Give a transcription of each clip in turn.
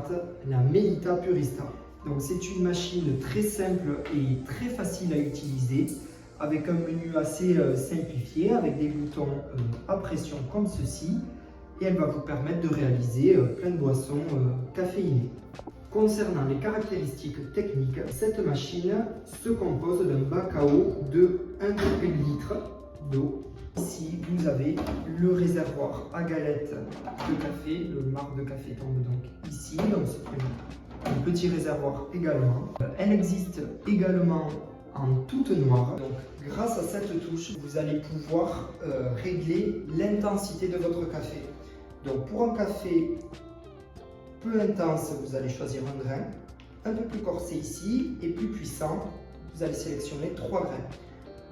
Smart, la Melita Purista. Donc c'est une machine très simple et très facile à utiliser, avec un menu assez simplifié, avec des boutons à pression comme ceci, et elle va vous permettre de réaliser plein de boissons caféinées. Concernant les caractéristiques techniques, cette machine se compose d'un bac à eau de 1,5 litre d'eau. Ici, vous avez le réservoir à galettes de café, le marc de café tombe donc ici, donc c'est un petit réservoir également. Elle existe également en toute noire. Donc, grâce à cette touche, vous allez pouvoir régler l'intensité de votre café. Donc, pour un café peu intense, vous allez choisir un grain, un peu plus corsé ici et plus puissant, vous allez sélectionner 3 grains.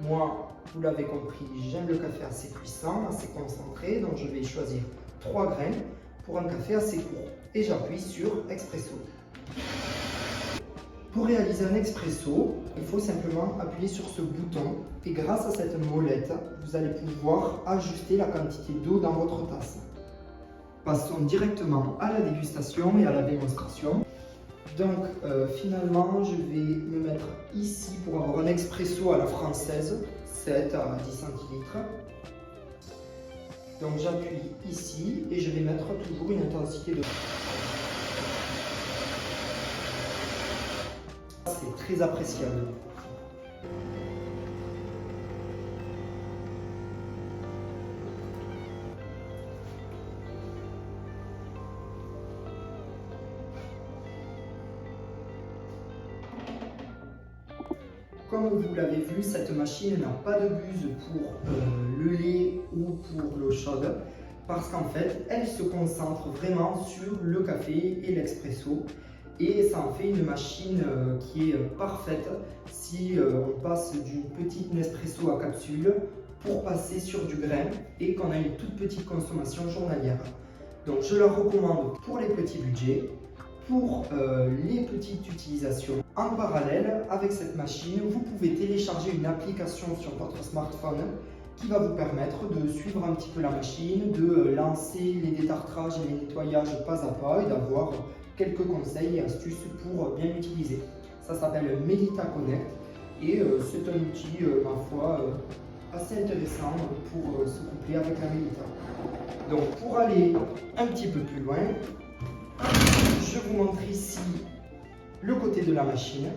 Moi, vous l'avez compris, j'aime le café assez puissant, assez concentré, donc je vais choisir 3 grains pour un café assez court. Et j'appuie sur Expresso. Pour réaliser un expresso, il faut simplement appuyer sur ce bouton et grâce à cette molette, vous allez pouvoir ajuster la quantité d'eau dans votre tasse. Passons directement à la dégustation et à la démonstration. Donc finalement, je vais me mettre ici pour avoir un expresso à la française, 7 à 10 centilitres. Donc j'appuie ici et je vais mettre toujours une intensité de... C'est très appréciable. Comme vous l'avez vu, cette machine n'a pas de buse pour le lait ou pour l'eau chaude parce qu'en fait, elle se concentre vraiment sur le café et l'expresso et ça en fait une machine qui est parfaite si on passe d'une petite Nespresso à capsule pour passer sur du grain et qu'on a une toute petite consommation journalière. Donc je la recommande pour les petits budgets. Pour les petites utilisations. En parallèle, avec cette machine, vous pouvez télécharger une application sur votre smartphone qui va vous permettre de suivre un petit peu la machine, de lancer les détartrages et les nettoyages pas à pas et d'avoir quelques conseils et astuces pour bien l'utiliser. Ça s'appelle Melita Connect et c'est un outil, ma foi, assez intéressant pour se coupler avec la Melita. Donc pour aller un petit peu plus loin, je vous montre ici le côté de la machine.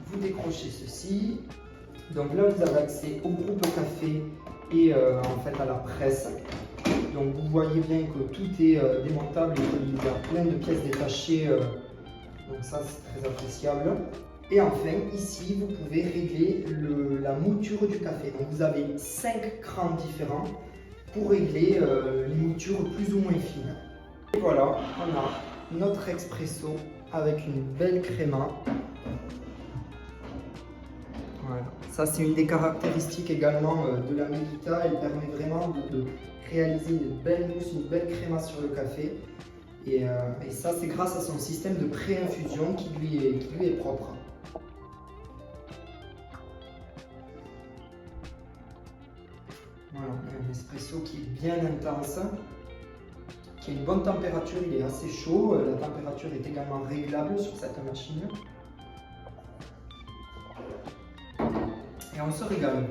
Vous décrochez ceci. Donc là, vous avez accès au groupe café et en fait à la presse. Donc vous voyez bien que tout est démontable et qu'il y a plein de pièces détachées. Donc ça, c'est très appréciable. Et enfin, ici, vous pouvez régler la mouture du café. Donc vous avez 5 crans différents pour régler les moutures plus ou moins fines. Et voilà, on a notre expresso avec une belle créma. Voilà. Ça, c'est une des caractéristiques également de la Melita. Elle permet vraiment de réaliser une belle mousse, une belle créma sur le café. Et ça, c'est grâce à son système de pré-infusion qui lui est propre. Voilà, un espresso qui est bien intense. Qui a une bonne température, il est assez chaud, la température est également réglable sur cette machine. Et on se régale.